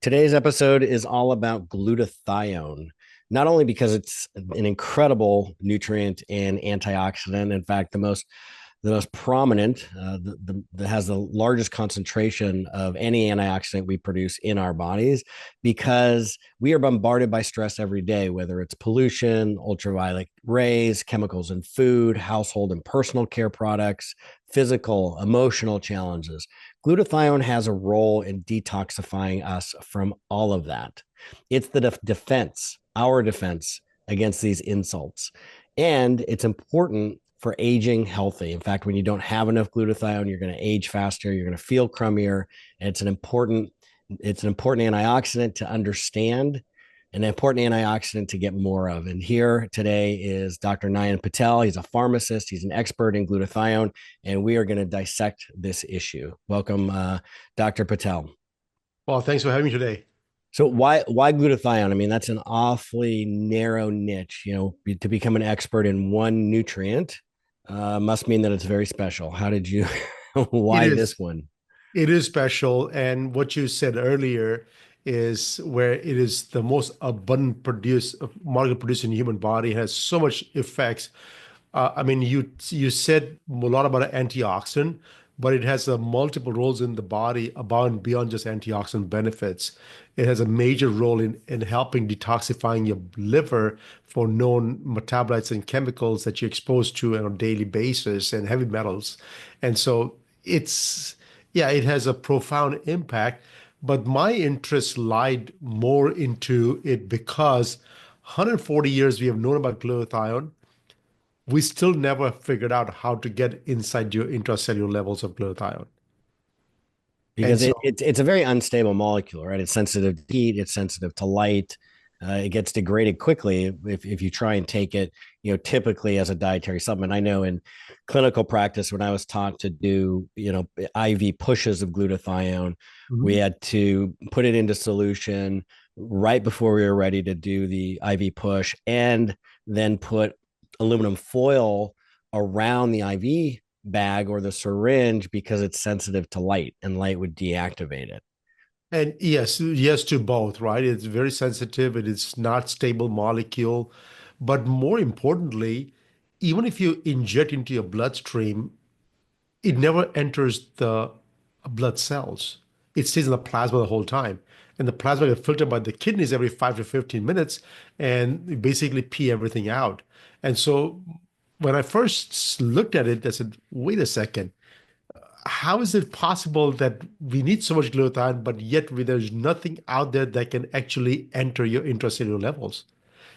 Today's episode is all about glutathione, not only because it's an incredible nutrient and antioxidant. In fact, the most prominent, that has the largest concentration of any antioxidant we produce in our bodies, because we are bombarded by stress every day, whether it's pollution, ultraviolet rays, chemicals in food, household and personal care products, physical, emotional challenges. Glutathione has a role in detoxifying us from all of that. It's the defense, our defense against these insults. And it's important for aging healthy. In fact, when you don't have enough glutathione, you're going to age faster, you're going to feel crummier. And it's an important antioxidant to understand, an important antioxidant to get more of. And here today is Dr. Nayan Patel. He's a pharmacist, he's an expert in glutathione, and we are going to dissect this issue. Welcome, Dr. Patel. Well, thanks for having me today. So why glutathione? I mean, that's an awfully narrow niche. To become an expert in one nutrient must mean that it's very special. How did you? It Why this is. one? It is special. And what you said earlier is where it is the most abundant molecule produced in the human body, has so much effects. I mean, you said a lot about an antioxidant, but it has multiple roles in the body above and beyond just antioxidant benefits. It has a major role in helping detoxifying your liver for known metabolites and chemicals that you're exposed to on a daily basis and heavy metals. And so it's, yeah, it has a profound impact. But my interest lied more into it because 140 years we have known about glutathione. We still never figured out how to get inside your intracellular levels of glutathione. And Because so, it's a very unstable molecule, right? It's sensitive to heat, it's sensitive to light. It gets degraded quickly if you try and take it, typically as a dietary supplement. I know in clinical practice, when I was taught to do, IV pushes of glutathione, we Mhm. had to put it into solution right before we were ready to do the IV push, and then put aluminum foil around the IV bag or the syringe because it's sensitive to light, and light would deactivate it. And yes to both, right? It's very sensitive. It is not stable molecule. But more importantly, even if you inject into your bloodstream, it never enters the blood cells. It stays in the plasma the whole time. And the plasma gets filtered by the kidneys every 5 to 15 minutes and basically pee everything out. And so when I first looked at it, I said, wait a second, how is it possible that we need so much glutathione, but yet there's nothing out there that can actually enter your intracellular levels?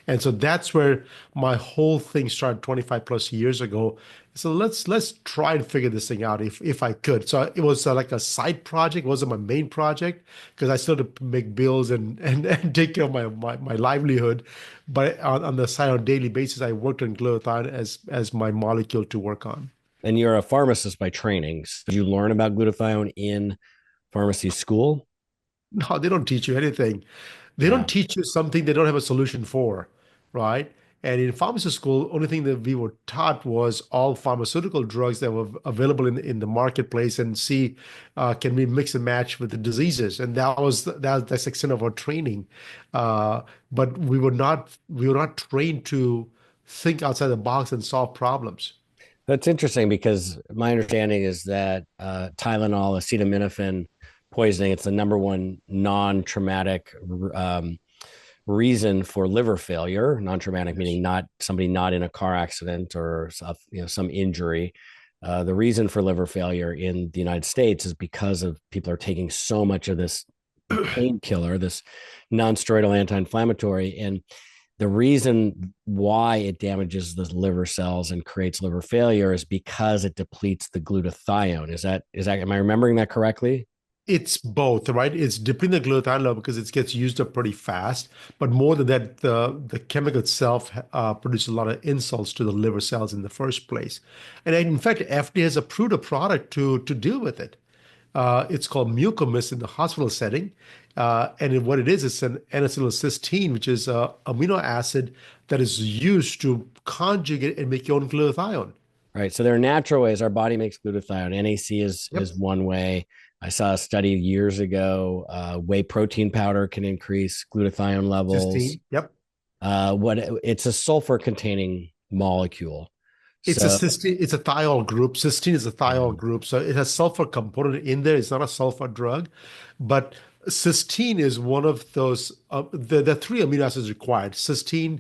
And so that's where my whole thing started 25 plus years ago. So let's try and figure this thing out if I could. So it was like a side project. It wasn't my main project because I still had to make bills and take care of my livelihood. But on the side on a daily basis, I worked on glutathione as my molecule to work on. And you're a pharmacist by training. So did you learn about glutathione in pharmacy school? No, they don't teach you anything. They Yeah. don't teach you something they don't have a solution for, right? And in pharmacy school, only thing that we were taught was all pharmaceutical drugs that were available in the marketplace and see can we mix and match with the diseases. And that's the extent of our training. But we were not trained to think outside the box and solve problems. That's interesting because my understanding is that Tylenol, acetaminophen poisoning, it's the number one non-traumatic um, reason for liver failure. Non-traumatic Yes. meaning not somebody not in a car accident or some injury. The reason for liver failure in the United States is because of people are taking so much of this painkiller, this non-steroidal anti-inflammatory, and the reason why it damages the liver cells and creates liver failure is because it depletes the glutathione. Is that am I remembering that correctly? It's both, right? It's depleting the glutathione level because it gets used up pretty fast. But more than that, the chemical itself produces a lot of insults to the liver cells in the first place. And in fact, FDA has approved a product to deal with it. It's called mucomyst in the hospital setting. What it is, it's an N-acetylcysteine, which is a amino acid that is used to conjugate and make your own glutathione. Right. So there are natural ways our body makes glutathione. NAC is Yep. one way. I saw a study years ago. Whey protein powder can increase glutathione levels. Cysteine. Yep. What it's a sulfur containing molecule. It's a So cysteine, it's a thiol group. Cysteine is a thiol yeah. group. So it has sulfur component in there. It's not a sulfur drug, but cysteine is one of those, the three amino acids required: cysteine,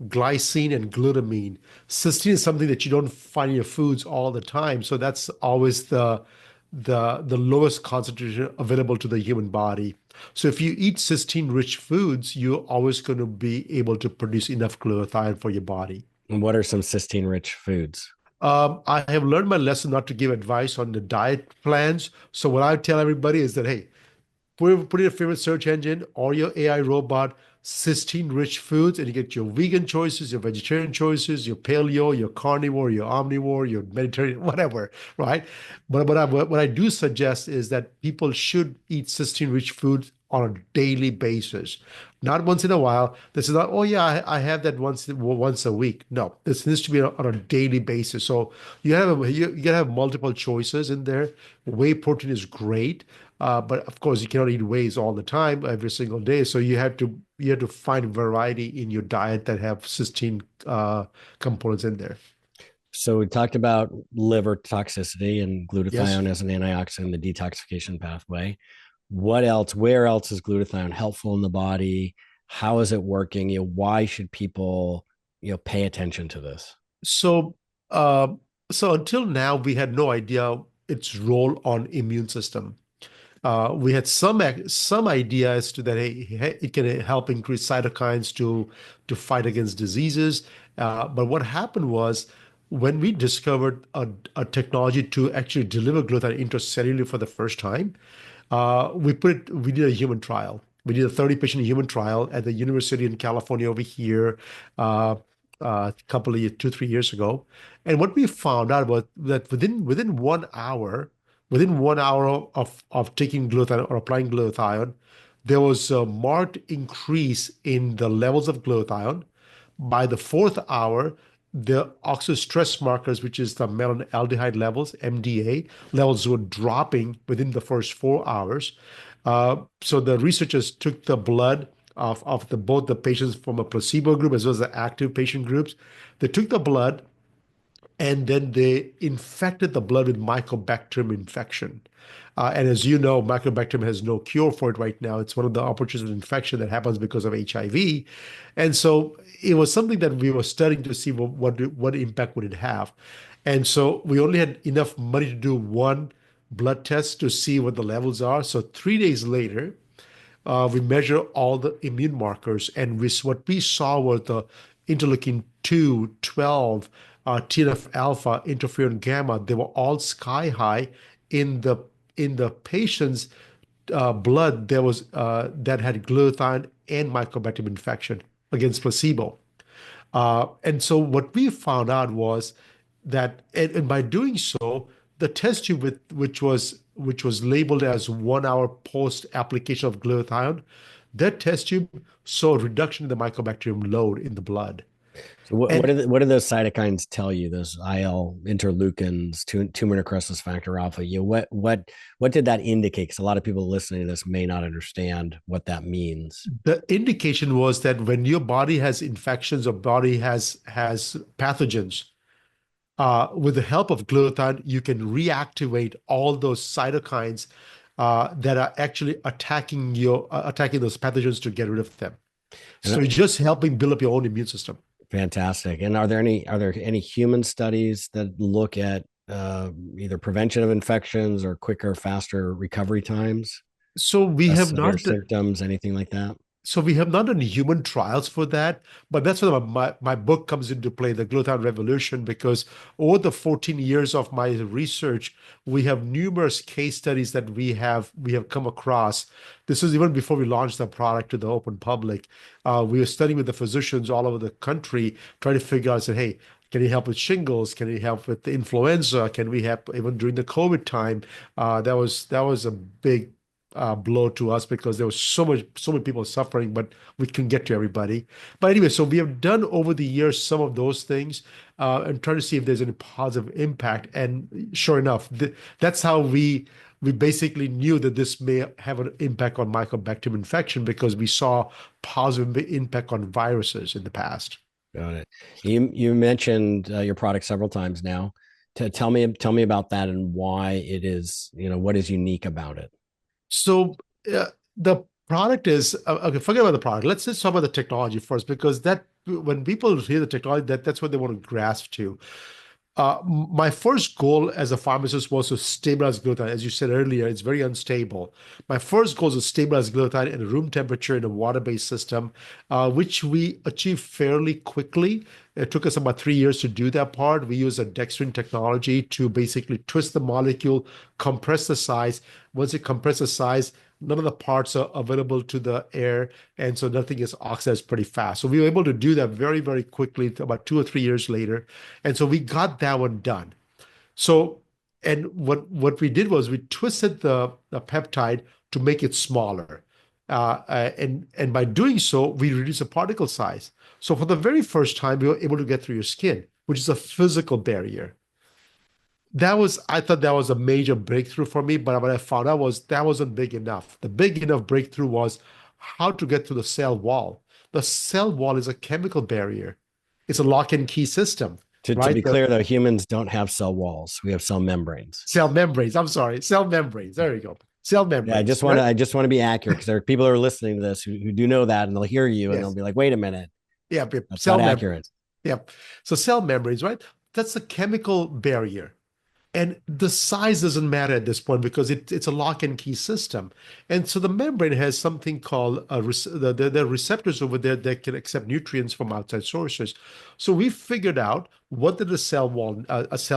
glycine, and glutamine. Cysteine is something that you don't find in your foods all the time. So that's always the lowest concentration available to the human body. So if you eat cysteine-rich foods, you're always going to be able to produce enough glutathione for your body. And what are some cysteine rich foods? I have learned my lesson not to give advice on the diet plans. So what I tell everybody is that, hey, put in your favorite search engine or your AI robot, cysteine-rich foods, and you get your vegan choices, your vegetarian choices, your paleo, your carnivore, your omnivore, your Mediterranean, whatever, right? What I do suggest is that people should eat cysteine-rich foods on a daily basis, not once in a while. This is not, oh yeah, I have that once a week. No, this needs to be on a daily basis. So you gotta have multiple choices in there. Whey protein is great. But of course, you cannot eat whey's all the time, every single day. So you have to find variety in your diet that have cysteine components in there. So we talked about liver toxicity and Yes. glutathione as an antioxidant, the detoxification pathway. What else? Where else is glutathione helpful in the body? How is it working? Why should people, pay attention to this? So, uh, so until now, we had no idea its role on immune system. We had some idea as to that, hey, it can help increase cytokines to fight against diseases. But what happened was when we discovered a technology to actually deliver glutathione intracellularly for the first time, we did a human trial. We did a 30-patient human trial at the University in California over here, uh, a couple of years, 2, 3 years ago. And what we found out was that within 1 hour of taking glutathione or applying glutathione, there was a marked increase in the levels of glutathione. By the fourth hour, the oxidative stress markers, which is the malonaldehyde levels, MDA levels, were dropping within the first 4 hours. So the researchers took the blood of both the patients from a placebo group as well as the active patient groups. They took the blood and then they infected the blood with Mycobacterium infection. And as you know, Mycobacterium has no cure for it right now. It's one of the opportunistic infection that happens because of HIV. And so it was something that we were studying to see what impact would it have. And so we only had enough money to do one blood test to see what the levels are. So 3 days later, we measure all the immune markers, and what we saw was the interleukin 2, 12, TNF alpha, interferon gamma. They were all sky high in the patient's blood. There was that had glutathione and Mycobacterium infection against placebo. And so what we found out was that, and by doing so, the test tube which was labeled as 1 hour post application of glutathione, that test tube saw a reduction in the mycobacterium load in the blood. So what And do those cytokines tell you? Those IL interleukins, tumor necrosis factor alpha. What did that indicate? Because a lot of people listening to this may not understand what that means. the indication was that when your body has infections or body has pathogens, with the help of glutathione, you can reactivate all those cytokines that are actually attacking those pathogens to get rid of them. And So you're just helping build up your own immune system. fantastic. And are there any human studies that look at either prevention of infections or quicker, faster recovery times, So we less have severe not symptoms, anything like that? So we have not done human trials for that, but that's where my book comes into play, The Glutathione Revolution, because over the 14 years of my research, we have numerous case studies that we have come across. This was even before we launched the product to the open public. We were studying with the physicians all over the country, trying to figure out, say, hey, can he help with shingles? Can he help with the influenza? Can we help even during the COVID time? That was a big blow to us because there was so many people suffering, but we couldn't get to everybody. But anyway, so we have done over the years some of those things and trying to see if there's any positive impact. And sure enough, that's how we we basically knew that this may have an impact on mycobacterium infection because we saw positive impact on viruses in the past. Got it. You mentioned your product several times now. Tell me about that and why it is, what is unique about it. So the product is okay. Forget about the product. Let's just talk about the technology first, because that when people hear the technology, that's what they want to grasp to. My first goal as a pharmacist was to stabilize glutathione. As you said earlier, it's very unstable. My first goal is to stabilize glutathione in a room temperature in a water-based system, which we achieved fairly quickly. It took us about 3 years to do that part. We use a dextrin technology to basically twist the molecule, compress the size. Once it compresses the size, none of the parts are available to the air, and so nothing is oxidized pretty fast. So we were able to do that very, very quickly, about 2 or 3 years later. And so we got that one done. So, and what we did was we twisted the peptide to make it smaller. And by doing so, we reduced the particle size. So for the very first time, we were able to get through your skin, which is a physical barrier. I thought that was a major breakthrough for me, but what I found out was that wasn't big enough. The big enough breakthrough was how to get to the cell wall. The cell wall is a chemical barrier. It's a lock and key system, To right? be clear, though, humans don't have cell walls. We have cell membranes. Cell membranes. I'm sorry, cell membranes. There you go. Cell Yeah, membranes, right? I just want to be accurate because there are people who are listening to this who do know that, and they'll hear you and they'll Yes. be like, "Wait a minute, Yeah, that's cell not accurate." membranes. Yep. So cell membranes, right? That's a chemical barrier. And the size doesn't matter at this point because it's a lock and key system. And so the membrane has something called the receptors over there that can accept nutrients from outside sources. So we figured out what did a cell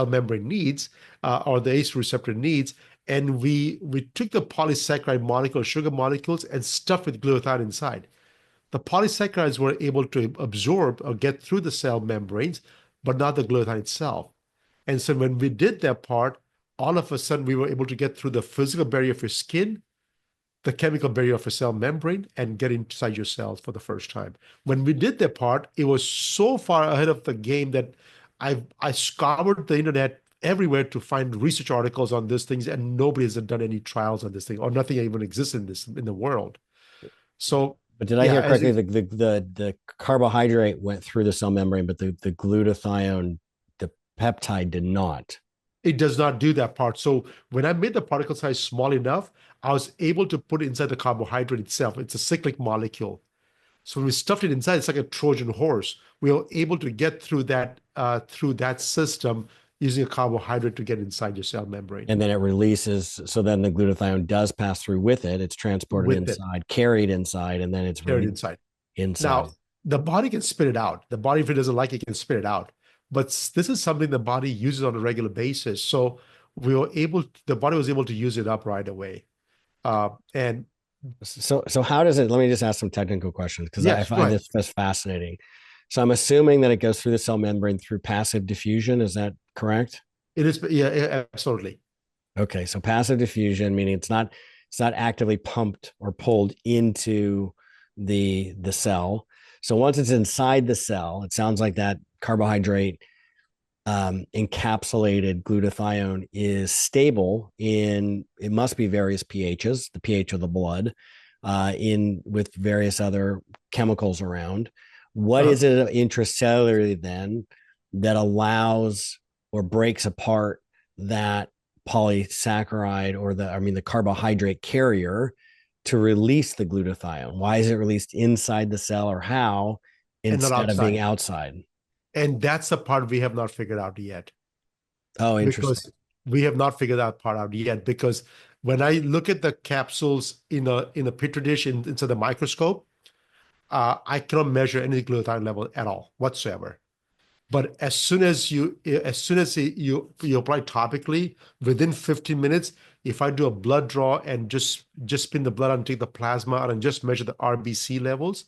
membrane needs, or the ACE receptor needs, and we took the polysaccharide molecule, sugar molecules, and stuffed with glutathione inside. The polysaccharides were able to absorb or get through the cell membranes, but not the glutathione itself. And so when we did that part, all of a sudden we were able to get through the physical barrier of your skin, the chemical barrier of a cell membrane, and get inside your cells for the first time. When we did that part, it was so far ahead of the game that I scoured the internet everywhere to find research articles on these things, and nobody has done any trials on this thing, or nothing even exists in the world. So But did I yeah, hear correctly? The carbohydrate went through the cell membrane, but the glutathione, the peptide, did not. it does not do that part. So when I made the particle size small enough, I was able to put it inside the carbohydrate itself. It's a cyclic molecule. So when we stuffed it inside, it's like a Trojan horse. We were able to get through that system using a carbohydrate to get inside your cell membrane And then it releases. So then the glutathione does pass through with it. It's transported with it inside, carried inside, and then it's carried released inside. inside. Now, the body can spit it out. The body, if it doesn't like it, can spit it out. But this is something the body uses on a regular basis. So the body was able to use it up right away. And So how does it? Let me just ask some technical questions because I yes, go find ahead. this fascinating. So I'm assuming that it goes through the cell membrane through passive diffusion. Is that correct? It is, yeah, absolutely. Okay, so passive diffusion meaning it's not actively pumped or pulled into the cell. So once it's inside the cell, it sounds like that carbohydrate encapsulated glutathione is stable in it must be various pHs, the pH of the blood, in with various other chemicals around. What Uh-huh. is it intracellularly then that allows or breaks apart that polysaccharide or the carbohydrate carrier to release the glutathione? Why is it released inside the cell or how And not instead of being outside. outside? And that's the part we have not figured out yet, Oh, interesting. because we have not figured that part out yet. Because when I look at the capsules in a petri dish inside the microscope, I cannot measure any glutathione level at all whatsoever. But as soon as you apply topically, within 15 minutes, if I do a blood draw and just spin the blood and take the plasma out and just measure the RBC levels,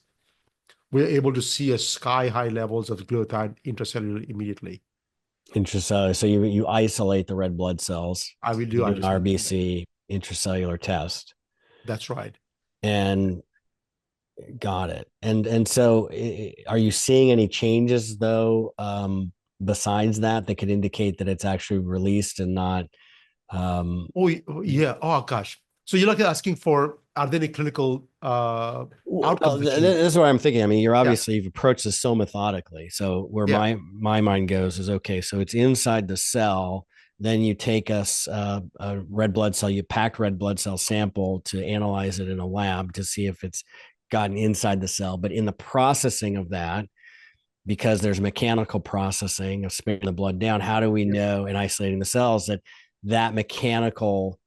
we're able to see a sky high levels of glutathione intracellular immediately. Intracellular. So you isolate the red blood cells. I will You do do an understand. RBC intracellular test, That's right. and got it. And so, are you seeing any changes though, besides that, that could indicate that it's actually released and not Oh, yeah. Oh, gosh. So you're like asking for, are there any clinical Well, outcomes that you? this is what I'm thinking. I mean, Yeah. you've approached this so methodically. So where Yeah. my mind goes is okay. So it's inside the cell. Then you take a red blood cell, you pack red blood cell sample to analyze it in a lab to see if it's gotten inside the cell. But in the processing of that, because there's mechanical processing of spinning the blood down, how do we Yeah. know in isolating the cells that that mechanical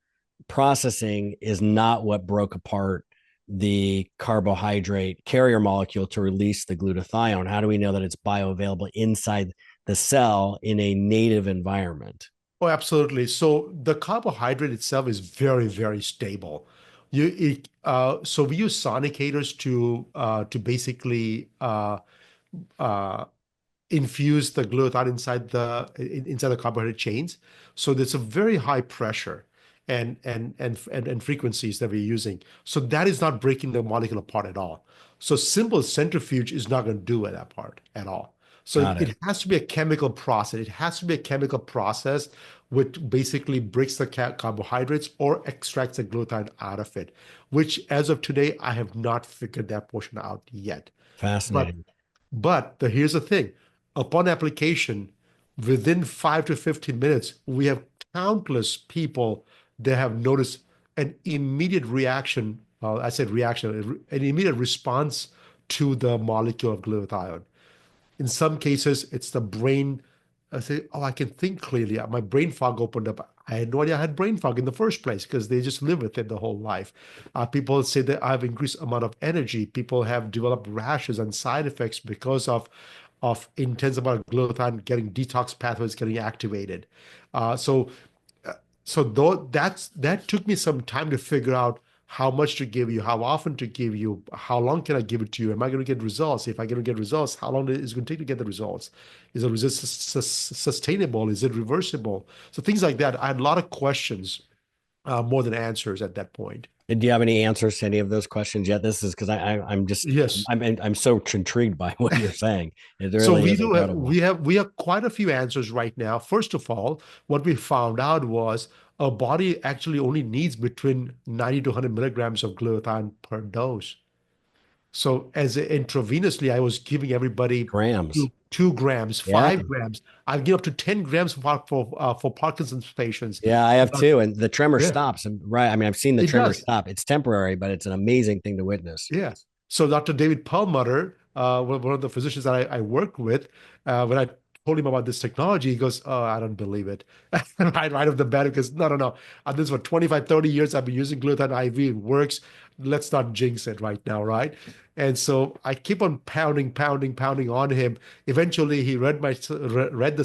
processing is not what broke apart the carbohydrate carrier molecule to release the glutathione? How do we know that it's bioavailable inside the cell in a native environment? Oh, absolutely. So the carbohydrate itself is very, very stable. So we use sonicators to basically uh, infuse the glutathione inside the carbohydrate chains. So there's a very high pressure and frequencies that we're using. So that is not breaking the molecule apart at all. So simple centrifuge is not going to do that part at all. So Got it it. has to be a chemical process. It has to be a chemical process which basically breaks the carbohydrates or extracts the glutathione out of it, which as of today, I have not figured that portion out yet. But Fascinating. here's the thing. Upon application, within 5 to 15 minutes, we have countless people that have noticed an immediate reaction. Well, I said reaction, an immediate response to the molecule of glutathione. In some cases, it's the brain. I say, oh, I can think clearly. My brain fog opened up. I had no idea I had brain fog in the first place because they just live with it the whole life. People say that I have increased amount of energy. People have developed rashes and side effects because of intense amount of glutathione getting detox pathways getting activated. So though that took me some time to figure out how much to give you, how often to give you, how long can I give it to you? Am I going to get results? If I going to get results, how long is it going to take to get the results? Is it sustainable? Is it reversible? So things like that. I had a lot of questions more than answers at that point. Do you have any answers to any of those questions yet? This is because I'm just Yes. I'm so intrigued by what you're saying. It So really is incredible. we have quite a few answers right now. First of all, what we found out was a body actually only needs between 90 to 100 milligrams of glutathione per dose. So as intravenously, I was giving everybody Grams. 2 grams, Yeah. 5 grams. I've given up to 10 grams for Parkinson's patients. Yeah, I have Uh, too. And the tremor yeah, stops. And right. I mean, I've seen the it tremor does. stop. It's temporary, but it's an amazing thing to witness. Yeah. So Dr. David Perlmutter, one of the physicians that I work with, when I told him about this technology, he goes, "Oh, I don't believe it." Right off the bat, because no, no, no. This for 25, 30 years, I've been using glutathione IV. It works. Let's not jinx it right now, right? And so I keep on pounding, pounding, pounding on him. Eventually, he read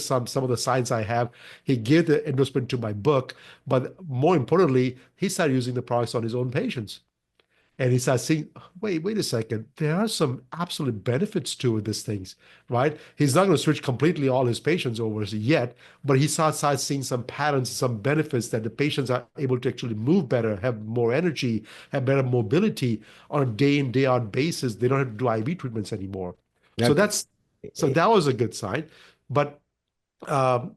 some of the science I have. He gave the endorsement to my book, but more importantly, he started using the products on his own patients. And he starts seeing, wait a second, there are some absolute benefits to these things, right? He's not going to switch completely all his patients over yet, but he starts seeing some patterns, some benefits that the patients are able to actually move better, have more energy, have better mobility on a day in, day out basis. They don't have to do IV treatments anymore. So Yep. that's so that was a good sign. But um,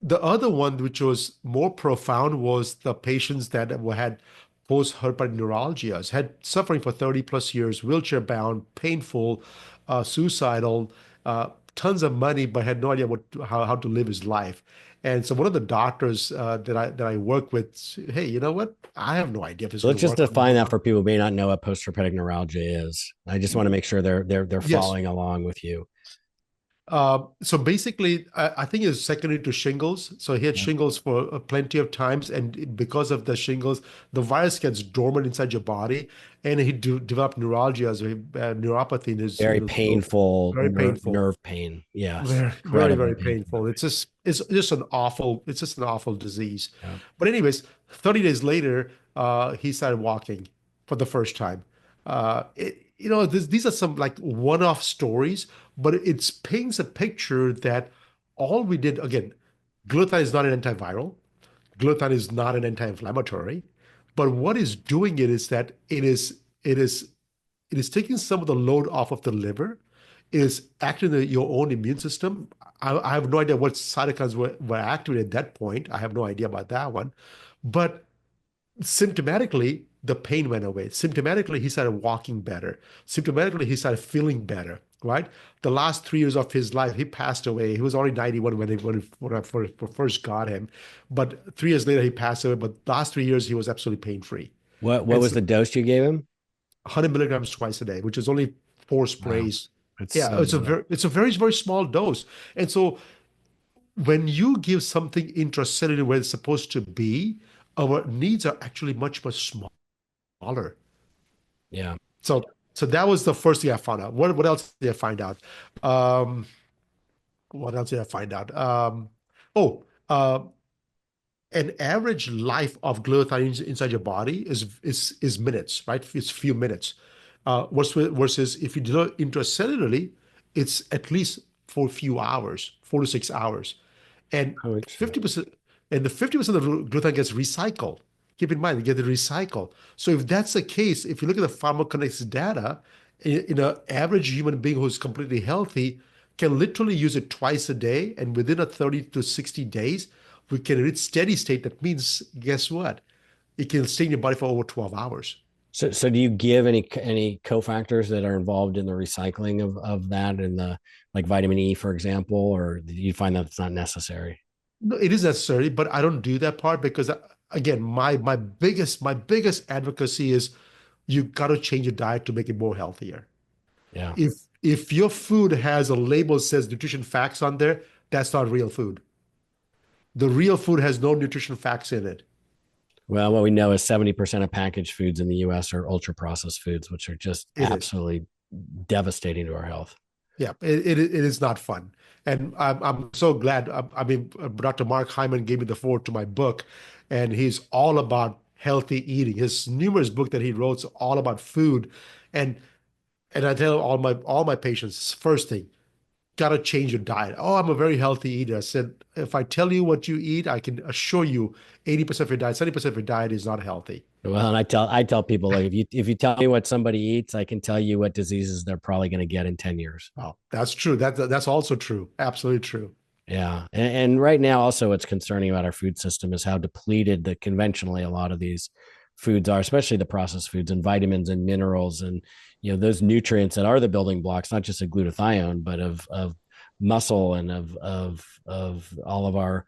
the other one, which was more profound, was the patients that had post-herpetic neuralgias, had suffering for 30 plus years, wheelchair bound, painful, suicidal, tons of money, but had no idea how to live his life. And so one of the doctors that I work with, hey, you know what? I have no idea if it's So going let's to just work or define that not. for people who may not know what postherpetic neuralgia is. I just want to make sure they're Yes. following along with you. So basically, I think it's secondary to shingles. So he had Yeah. shingles for plenty of times, and because of the shingles, the virus gets dormant inside your body, and he developed neuralgia, so neuropathy Very in his lobe. painful Very painful. nerve pain. Yes. Very, very, Incredibly very painful nerve painful. pain. It's just an awful disease. Yeah. But anyways, 30 days later, he started walking for the first time. These are some like one-off stories, but it paints a picture that all we did, again, glutathione is not an antiviral. Glutathione is not an anti-inflammatory, but what is doing it is that it is taking some of the load off of the liver, is acting on your own immune system. I have no idea what cytokines were activated at that point. I have no idea about that one. But symptomatically, the pain went away. Symptomatically, he started walking better. Symptomatically, he started feeling better, right? The last 3 years of his life, he passed away. He was already 91 when I first got him. But 3 years later, he passed away. But the last 3 years, he was absolutely pain free. What And was so the dose you gave him? 100 milligrams twice a day, which is only four Wow, sprays. it's Yeah, so little. it's a very small dose. And so when you give something intracellular where it's supposed to be, our needs are actually much smaller. Yeah. So so that was the first thing I found out. What else did I find out? Um, what else did I find out? Oh, an average life of glutathione inside your body is minutes, right? It's few minutes. Versus if you do it intracellularly, it's at least for a few hours, 4 to 6 hours, and Oh, interesting. 50%, and the 50% of the glutathione gets recycled. Keep in mind, they get it recycled. So if that's the case, if you look at the pharmacokinetics data, in an average human being who's completely healthy, can literally use it twice a day, and within a 30 to 60 days, we can reach steady state. That means, guess what? It can stay in your body for over 12 hours. So do you give any cofactors that are involved in the recycling of that and the like vitamin E, for example, or do you find that it's not necessary? No, it is necessary, but I don't do that part because, again, my biggest advocacy is you got to change your diet to make it more healthier. Yeah. If your food has a label that says nutrition facts on there, that's not real food. The real food has no nutrition facts in it. Well, what we know is 70% of packaged foods in the US are ultra processed foods, which are just It is. absolutely devastating to our health. Yeah, it is not fun. And I'm so glad. I mean, Dr. Mark Hyman gave me the forward to my book, and he's all about healthy eating. His numerous book that he wrote is all about food. And and I tell all my patients, first thing, gotta change your diet. Oh, I'm a very healthy eater. I said, if I tell you what you eat, I can assure you 80% of your diet, 70% of your diet is not healthy. Well, and I tell people like if you tell me what somebody eats, I can tell you what diseases they're probably going to get in 10 years. Oh, that's true. That's also true. Absolutely true. Yeah. And right now, also, what's concerning about our food system is how depleted the conventionally a lot of these foods are, especially the processed foods and vitamins and minerals and those nutrients that are the building blocks, not just of glutathione, but of muscle and of all of our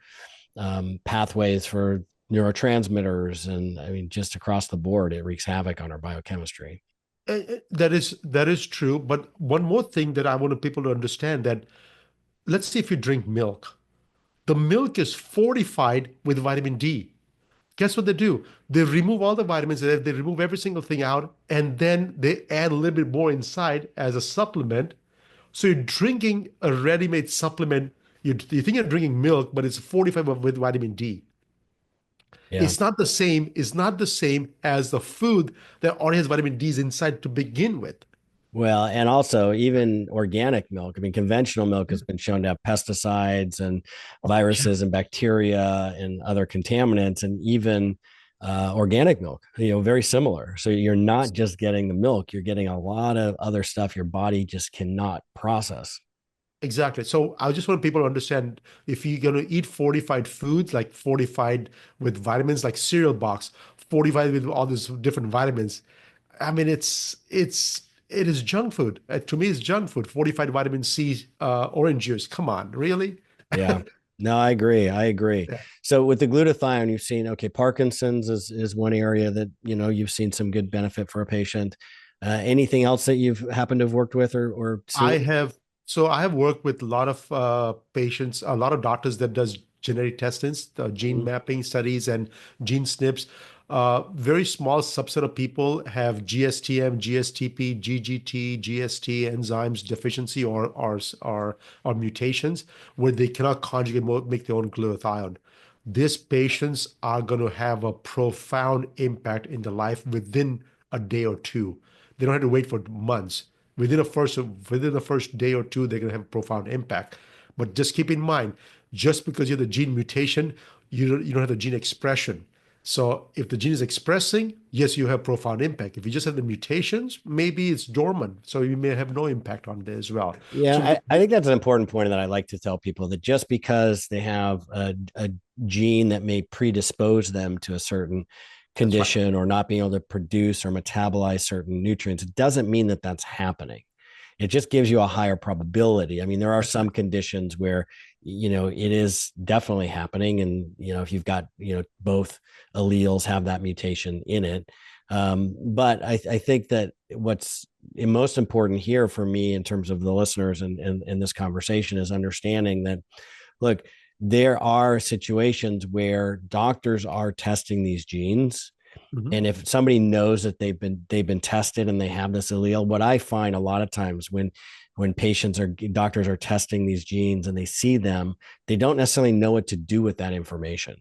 pathways for neurotransmitters. And I mean, just across the board, it wreaks havoc on our biochemistry. That is true. But one more thing that I want people to understand that let's see if you drink milk. The milk is fortified with vitamin D. Guess what they do? They remove all the vitamins, they remove every single thing out, and then they add a little bit more inside as a supplement. So you're drinking a ready-made supplement. You think you're drinking milk, but it's fortified with vitamin D. Yeah. It's not the same as the food that already has vitamin D's inside to begin with. Well, and also even organic milk. I mean, conventional milk has been shown to have pesticides and Yeah, viruses and bacteria and other contaminants, and even organic milk, very similar. So you're not just getting the milk, you're getting a lot of other stuff your body just cannot process. exactly. So I just want people to understand if you're going to eat fortified foods, like fortified with vitamins, like cereal box, fortified with all these different vitamins. I mean, it is junk food. To me, it's junk food. Fortified vitamin C, orange juice. Come on, really? Yeah. No, I agree. I agree. Yeah. So with the glutathione, you've seen, okay, Parkinson's is one area that, you've seen some good benefit for a patient. Anything else that you've happened to have worked with or I seen? have so I have worked with a lot of patients, a lot of doctors that does genetic testings, gene Mhm. mapping studies, and gene SNPs. Very small subset of people have GSTM, GSTP, GGT, GST enzymes deficiency or mutations where they cannot conjugate make their own glutathione. These patients are going to have a profound impact in their life within a day or two. They don't have to wait for months. Within the first day or two, they're going to have a profound impact. But just keep in mind, just because you have the gene mutation, you don't have the gene expression. So if the gene is expressing, yes, you have profound impact. If you just have the mutations, maybe it's dormant. So you may have no impact on it as well. Yeah, So I think that's an important point that I like to tell people, that just because they have a gene that may predispose them to a certain that's right. condition or not being able to produce or metabolize certain nutrients, it doesn't mean that that's happening. It just gives you a higher probability. I mean, there are That's right. some conditions where, it is definitely happening. And, if you've got, both alleles have that mutation in it. But I think that what's most important here for me in terms of the listeners and this conversation is understanding that, look, there are situations where doctors are testing these genes, Mhm. and if somebody knows that they've been tested and they have this allele, what I find a lot of times when doctors are testing these genes and they see them, they don't necessarily know what to do with that information.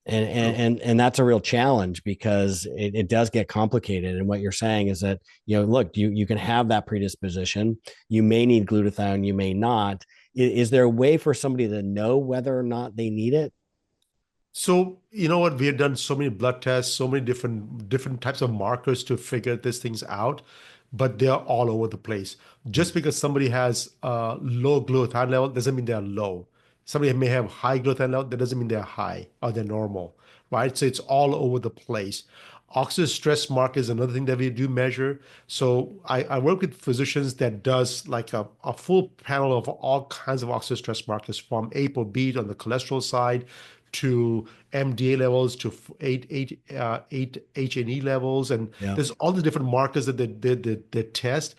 and and True. and, and that's a real challenge, because it does get complicated. And what you're saying is that, look, you can have that predisposition, you may need glutathione, you may not. Is there a way for somebody to know whether or not they need it? So you know what? We have done so many blood tests, so many different types of markers to figure these things out, but they're all over the place. Just because somebody has a low glutathione level doesn't mean they're low. Somebody may have high glutathione level, that doesn't mean they're high or they're normal, right? So it's all over the place. Oxidative stress marker is another thing that we do measure. So I work with physicians that does like a full panel of all kinds of oxidative stress markers, from ApoB on the cholesterol side to MDA levels to 8 H&E levels. And Yeah. there's all the different markers that they test.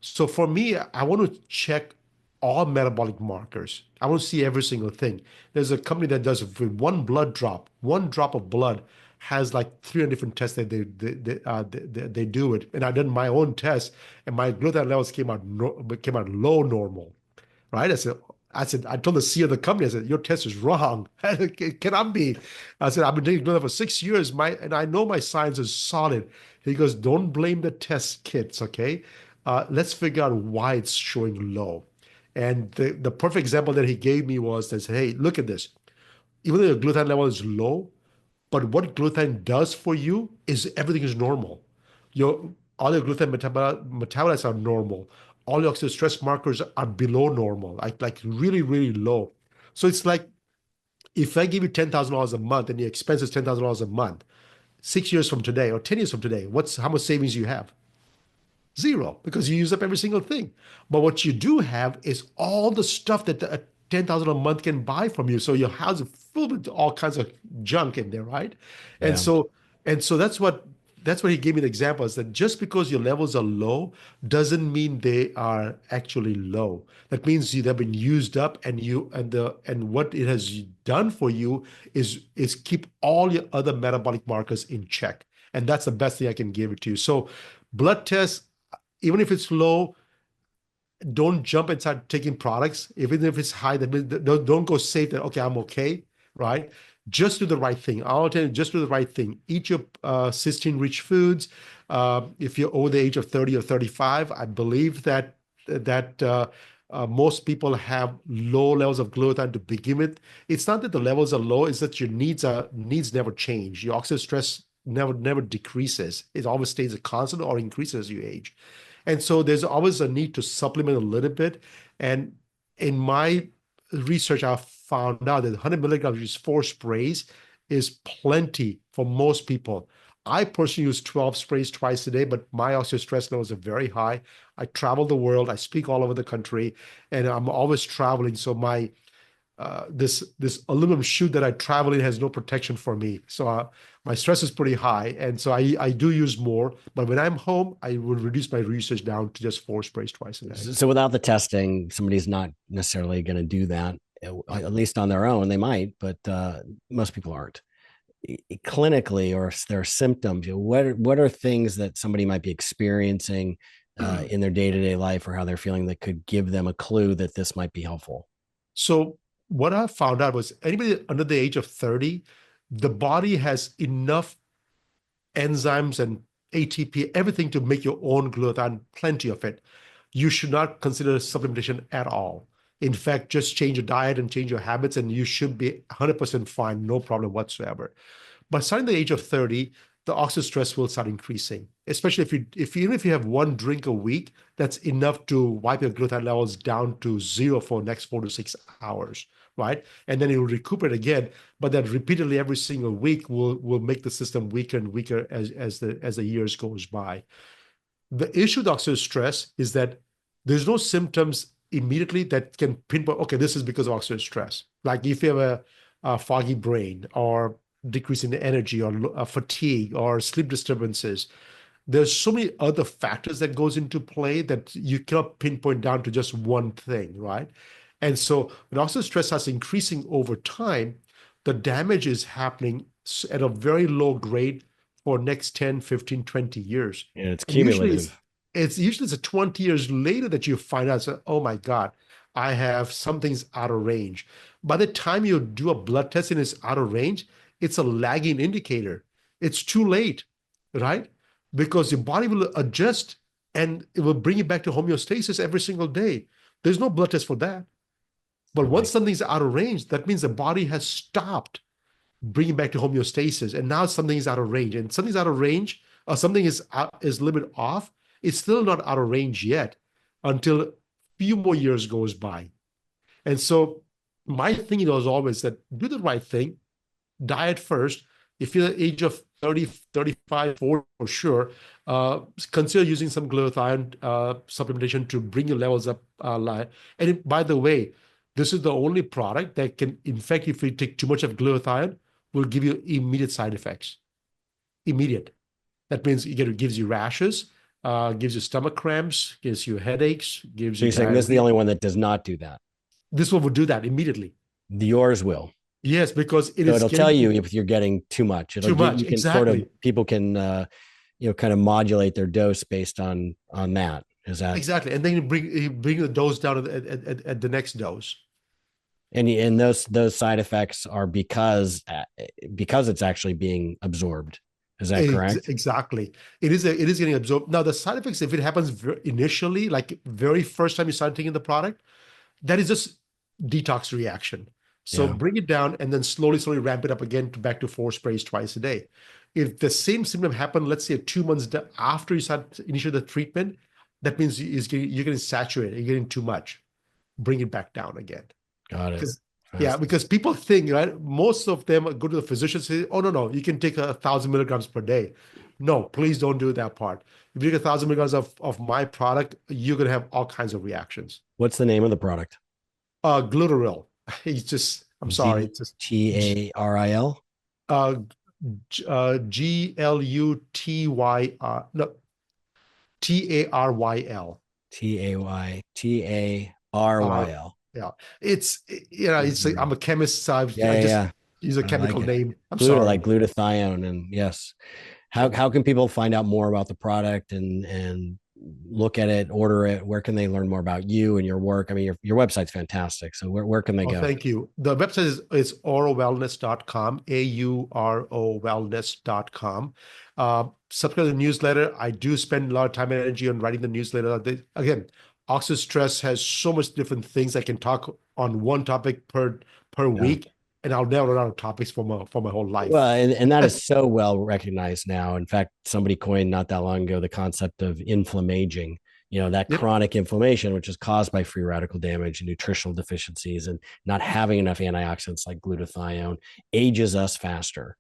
So for me, I want to check all metabolic markers. I want to see every single thing. There's a company that does with one drop of blood has like 300 different tests that they do it. And I done my own test, and my glutathione levels came out low normal, right? I told the CEO of the company, I said, your test is wrong. It cannot be. I said, I've been doing that for 6 years, and I know my science is solid. He goes, don't blame the test kits, okay? Let's figure out why it's showing low. And the perfect example that he gave me was that, hey, look at this. Even though your glutathione level is low, but what glutathione does for you is everything is normal. Your all your glutathione metabolites are normal. All your oxidative stress markers are below normal, like really, really low. So it's like if I give you $10,000 a month and your expense is $10,000 a month, 6 years from today or 10 years from today, what's how much savings you have? Zero, because you use up every single thing. But what you do have is all the stuff that the 10,000 a month can buy from you. So your house is full with all kinds of junk in there, right? And Yeah. so that's what he gave me the example, is that just because your levels are low doesn't mean they are actually low. That means they've been used up, and what it has done for you is keep all your other metabolic markers in check. And that's the best thing I can give it to you. So blood tests, even if it's low, don't jump and start taking products. Even if it's high, don't go safe that, okay, I'm okay, right? Just do the right thing. I'll tell you, just do the right thing. Eat your cysteine-rich foods. If you're over the age of 30 or 35, I believe that most people have low levels of glutathione to begin with. It's not that the levels are low; it's that your needs never change. Your oxidative stress never decreases. It always stays a constant or increases as you age. And so there's always a need to supplement a little bit. And in my research, I found out that 100 milligrams, which is 4 sprays, is plenty for most people. I personally use 12 sprays twice a day, but my oxidative stress levels are very high. I travel the world, I speak all over the country, and I'm always traveling. So this aluminum chute that I travel in has no protection for me. So my stress is pretty high, and so I do use more. But when I'm home, I will reduce my usage down to just 4 sprays twice a day. So without the testing, somebody's not necessarily going to do that. Right. At least on their own, they might, but most people aren't. Clinically, or their symptoms, what are things that somebody might be experiencing in their day-to-day life, or how they're feeling, that could give them a clue that this might be helpful? So what I found out was anybody under the age of 30, the body has enough enzymes and ATP, everything to make your own glutathione, plenty of it. You should not consider supplementation at all. In fact, just change your diet and change your habits, and you should be 100% fine, no problem whatsoever. But starting the age of 30, the oxidative stress will start increasing, especially even if you have one drink a week, that's enough to wipe your glutathione levels down to zero for the next 4 to 6 hours, right? And then it will recuperate again, but that repeatedly every single week will make the system weaker and weaker as the years goes by. The issue with oxidative stress is that there's no symptoms immediately that can pinpoint, okay, this is because of oxidative stress. Like if you have a foggy brain or decrease in energy or fatigue or sleep disturbances, there's so many other factors that goes into play that you cannot pinpoint down to just one thing, right? And so when oxidative stress starts increasing over time, the damage is happening at a very low grade for next 10, 15, 20 years. And it's And usually cumulative. it's usually it's a 20 years later that you find out, so, oh my God, I have something's out of range. By the time you do a blood test and it's out of range, it's a lagging indicator. It's too late, right? Because your body will adjust and it will bring you back to homeostasis every single day. There's no blood test for that. But once Right. something's out of range, that means the body has stopped bringing back to homeostasis, and now something is out of range. And something's out of range, or something is a little bit off. It's still not out of range yet until a few more years goes by. And so my thinking was always that do the right thing, diet first. If you're at the age of 30, 35, 40, for sure, consider using some glutathione supplementation to bring your levels up. By the way, this is the only product that can, in fact, if you take too much of glutathione, will give you immediate side effects. Immediate. That means it gives you rashes, gives you stomach cramps, gives you headaches, gives So you you're saying this is the diarrhea. only one that does not do that. This one will do that immediately. Yours will. Yes, because it So is it'll tell getting you if you're getting too much. It'll too get much. you can sort of Exactly. people can kind of modulate their dose based on that. Is that Exactly. And then you bring the dose down at the next dose. and those side effects are because it's actually being absorbed. Is that correct? Exactly. It is getting absorbed. Now, the side effects, if it happens initially, like very first time you start taking the product, that is just detox reaction. So Yeah. bring it down and then slowly, slowly ramp it up again to back to 4 sprays twice a day. If the same symptom happened, let's say 2 months after you start initiate the treatment, that means you're getting saturated, you're getting too much. Bring it back down again. Got it. Because yeah, Fascinating. because people think, right? Most of them go to the physician and say, "Oh no, you can take 1,000 milligrams per day." No, please don't do that part. If you take 1,000 milligrams of my product, you're gonna have all kinds of reactions. What's the name of the product? Glutaril. It's just, I'm sorry, it's just Glutaril. uh, Glutyr, no, Taryl. Uh, Taryl. yeah, it's I'm a chemist, so Yeah, I yeah, just yeah. use a I like chemical it. name. I'm Gluta sorry. like glutathione, and yes. How can people find out more about the product and look at it, order it? Where can they learn more about you and your work? I mean, your website's fantastic. So where can they Oh, go? thank you. The website is aurowellness.com, aurowellness.com. Subscribe to the newsletter. I do spend a lot of time and energy on writing the newsletter. Again, oxidative stress has so much different things. I can talk on one topic per Yeah. week, and I'll never run out of topics for my whole life. Well, and that is so well recognized now. In fact, somebody coined not that long ago the concept of inflammaging, that Yep. chronic inflammation, which is caused by free radical damage and nutritional deficiencies and not having enough antioxidants like glutathione ages us faster.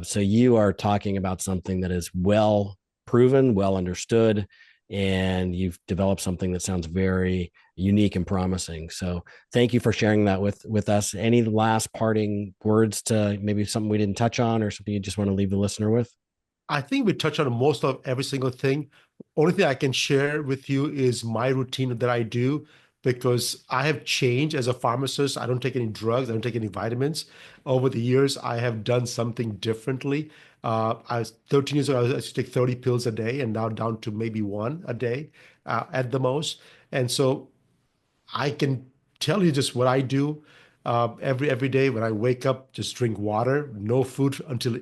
So you are talking about something that is well proven, well understood, and you've developed something that sounds very unique and promising. So thank you for sharing that with us. Any last parting words to maybe something we didn't touch on or something you just want to leave the listener with? I think we touched on most of every single thing. Only thing I can share with you is my routine that I do because I have changed as a pharmacist. I don't take any drugs, I don't take any vitamins. Over the years, I have done something differently. I was 13 years ago, I used to take 30 pills a day and now down to maybe one a day at the most. And so I can tell you just what I do every day when I wake up. Just drink water, no food until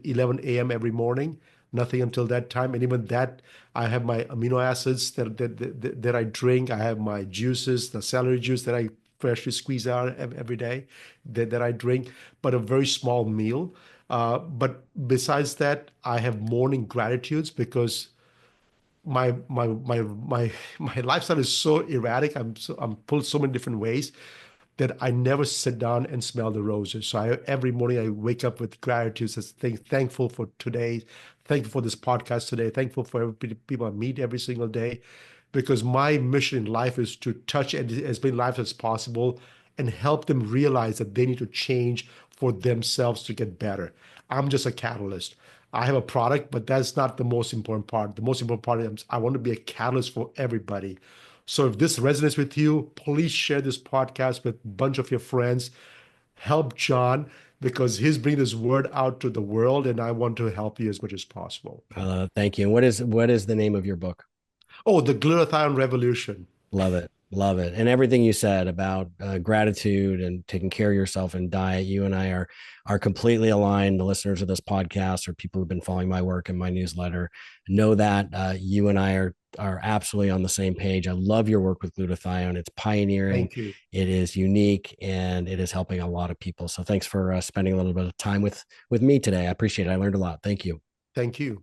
11 a.m. every morning, nothing until that time. And even that, I have my amino acids that I drink. I have my juices, the celery juice that I freshly squeeze out every day that I drink, but a very small meal. But besides that, I have morning gratitudes because my my lifestyle is so erratic. I'm pulled so many different ways that I never sit down and smell the roses. So every morning I wake up with gratitude, says thankful for today, thankful for this podcast today, thankful for every people I meet every single day, because my mission in life is to touch as many lives as possible and help them realize that they need to change for themselves to get better. I'm just a catalyst. I have a product, but that's not the most important part. The most important part is I want to be a catalyst for everybody. So if this resonates with you, please share this podcast with a bunch of your friends. Help John because he's bringing this word out to the world, and I want to help you as much as possible. Thank you. And what is the name of your book? Oh, the Glutathione Revolution. Love it. Love it. And everything you said about gratitude and taking care of yourself and diet, you and I are completely aligned. The listeners of this podcast or people who've been following my work and my newsletter know that you and I are absolutely on the same page. I love your work with glutathione. It's pioneering, Thank you. it is unique, and it is helping a lot of people. So thanks for spending a little bit of time with me today. I appreciate it. I learned a lot. Thank you. Thank you.